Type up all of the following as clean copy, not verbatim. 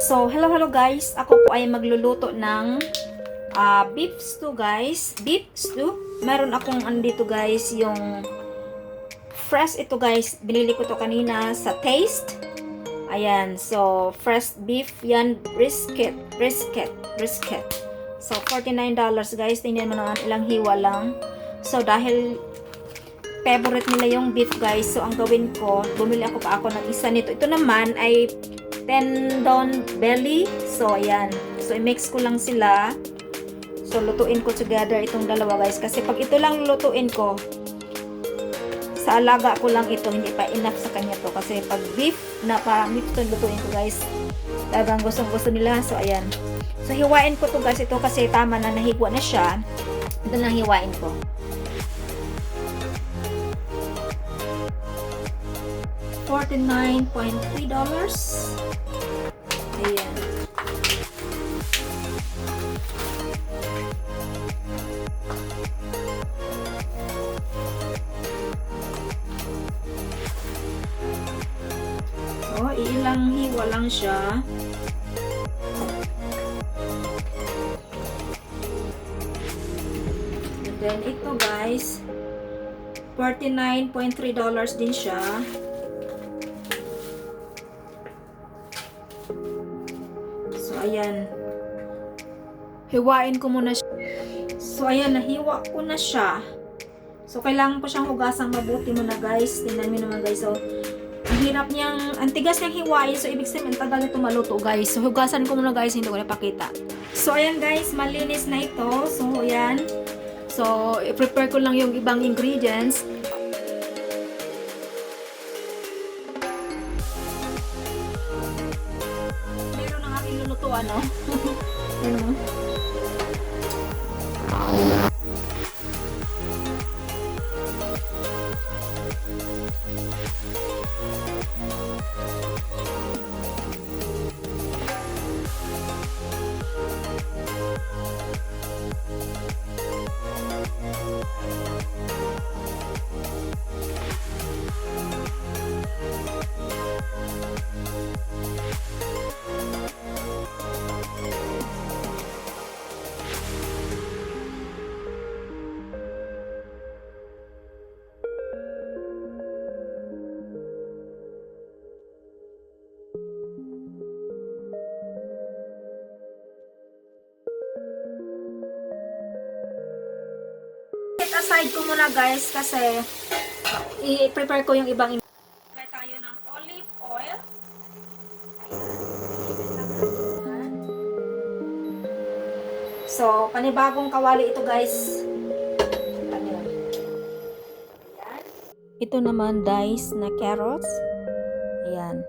So, hello guys. Ako po ay magluluto ng beef stew guys. Beef stew. Meron akong andito guys yung fresh ito guys. Binili ko to kanina sa Taste. Ayan. So, fresh beef yan. Brisket. So, $49 guys. Tingnan mo naman ilang hiwa lang. So, dahil favorite nila yung beef guys. So, ang gawin ko, bumili ako ng isa nito. Ito naman ay tendon belly. So, ayan. So, i-mix ko lang sila. So, lutuin ko together itong dalawa guys. Kasi pag ito lang lutuin ko, sa alaga ko lang ito, hindi pa enough sa kanya to. Kasi pag beef, na parang beef ito lutuin ko guys. Talagang gustong-gusto nila. So, ayan. So, hiwain ko to guys ito kasi tama na nahigwa na siya. Ito na hiwain ko. $49.3. Ayan. So, ilang hiwa lang siya. And then, ito guys, $49.3 din siya. So, ayan. Hiwain ko muna siya. So, ayan. Nahiwa ko na siya. So, kailangan ko siyang hugasang mabuti muna, guys. Tingnan nyo naman, guys. So, ang hirap niyang, ang tigas niyang hiwain. So, ibig sabihin, tagal ito maluto, guys. So, hugasan ko muna, guys. Hindi ko napakita. So, ayan, guys. Malinis na ito. So, ayan. So, i-prepare ko lang yung ibang ingredients. Lulutuan, no? Ano? Aside ko muna guys kasi i-prepare ko yung ibang Gaya tayo ng olive oil. So, panibagong kawali ito guys. Ayan. Ito naman diced na carrots. Ayan.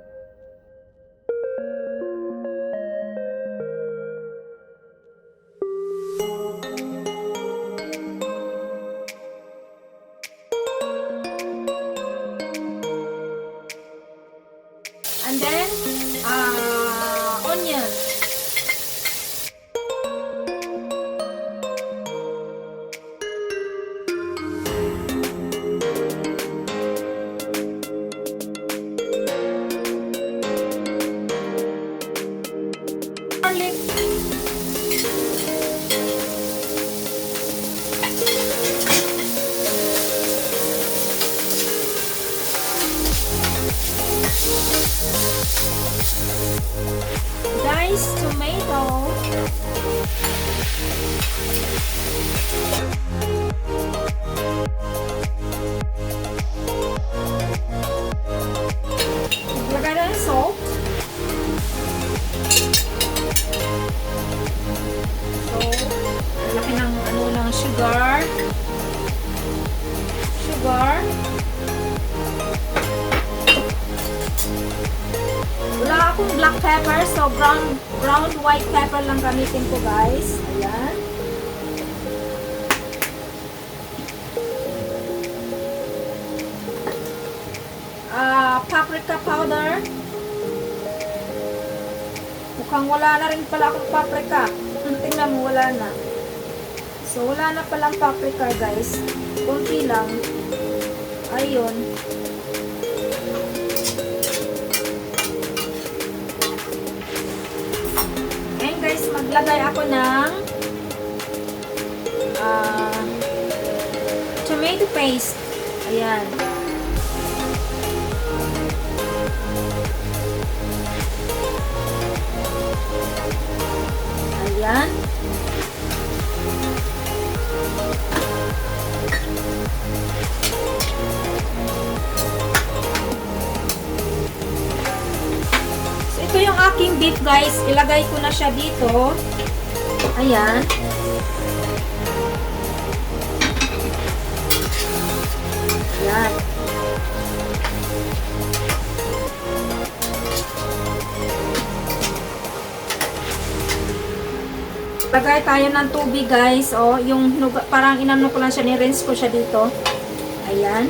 And then, onion. Garlic. Diced tomato. Lagay na ng salt. So, laki ng ng sugar. Wala akong black pepper, so brown white pepper lang gamitin ko guys. Ayan. Paprika powder. Mukhang wala na rin pala akong paprika. Tingnan mo, wala na. So, wala na palang paprika guys. Kunti lang. Ayun. maglagay ako ng tomato paste. Ayan. Ayan. So, ito yung aking beef, guys. Ilagay ko na siya dito. Ayan. Ayan. Lagay tayo ng tubig, guys. O, yung parang inano ko lang siya, ni-rinse ko siya dito. Ayan.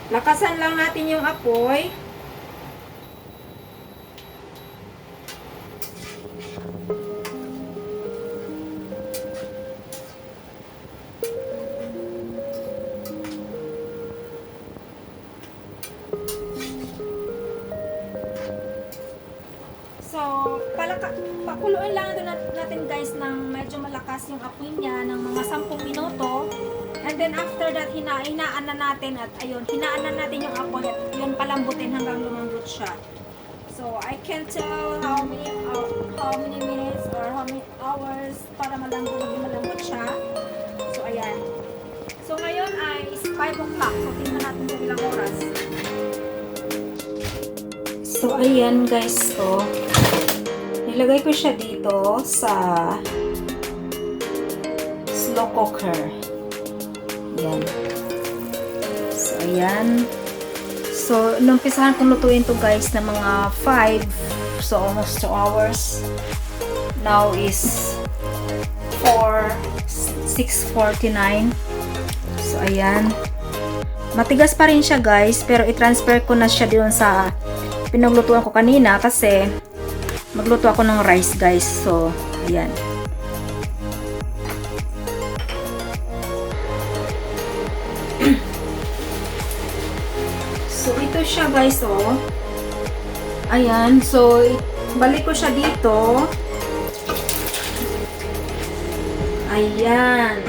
Lakasan lang natin yung apoy. So, pakuluin lang natin guys ng medyo malakas yung apoy niya ng mga 10 minuto. And then after that, hinaan na natin at ayun, hinaan na natin yung apoy at yun palambutin hanggang lumambot siya. So, I can't tell how many minutes or how many hours para malambot siya. So, ayan. So, ngayon ay 5 o'clock. So, tingnan natin kung ilang oras. So, ayan guys. So, nilagay ko siya dito sa slow cooker. Ayan. So, ayan. So, numpisahan kong lutuin to guys na mga 5. So, almost 2 hours. Now is 6:49. So, ayan. Matigas pa rin siya guys. Pero i-transfer ko na siya doon sa pinaglutuan ko kanina kasi magluto ako ng rice guys. So, ayan. So, ito siya guys, oh. Ayan. So, balik ko siya dito. Ayan.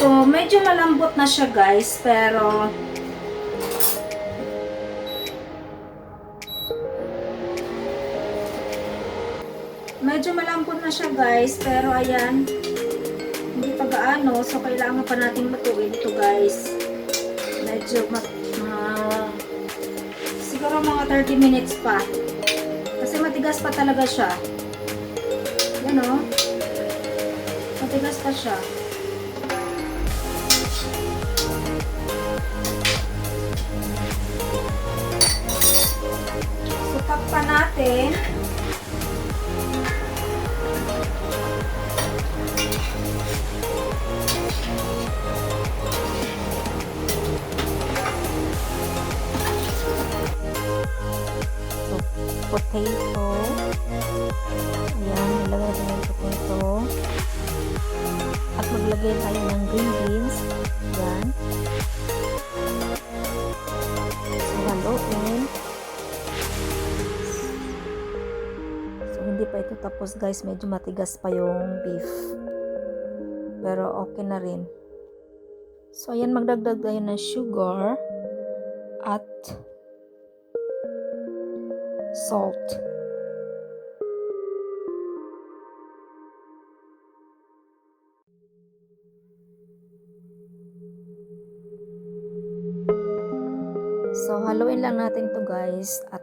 So, medyo malambot na siya guys, pero ayan, hindi pa gaano. So, kailangan pa natin lutuin ito guys. Medyo siguro mga 30 minutes pa. Kasi matigas pa talaga siya. Yan o. Matigas pa siya. So, takpan natin. Potato. Ayan, nilagay tayo ng potato. At maglagay tayo ng green beans. Ayan. So, haluin. So, hindi pa ito tapos guys. Medyo matigas pa yung beef. Pero okay na rin. So, ayan, magdagdag tayo ng sugar at salt. So, haluin lang natin to guys at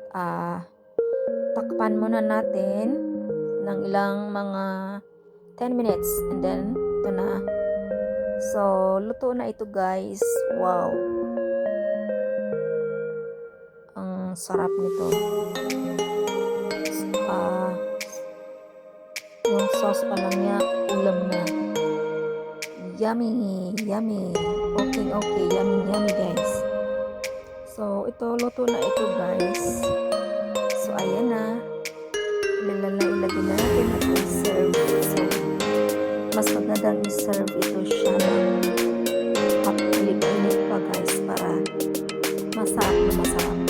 takpan muna natin ng ilang mga 10 minutes and then ito na. So, luto na ito guys. Wow! Ang sarap nito. Yung sauce pa lang niya, ulam na. Yummy! Yummy! Okay, yummy, yummy guys. So, ito, luto na ito guys. So, ayan na. Ilalagay lagyan na natin at i-serve. So, mas magandang i-serve ito siya ng paprika pa guys para masarap na masarap.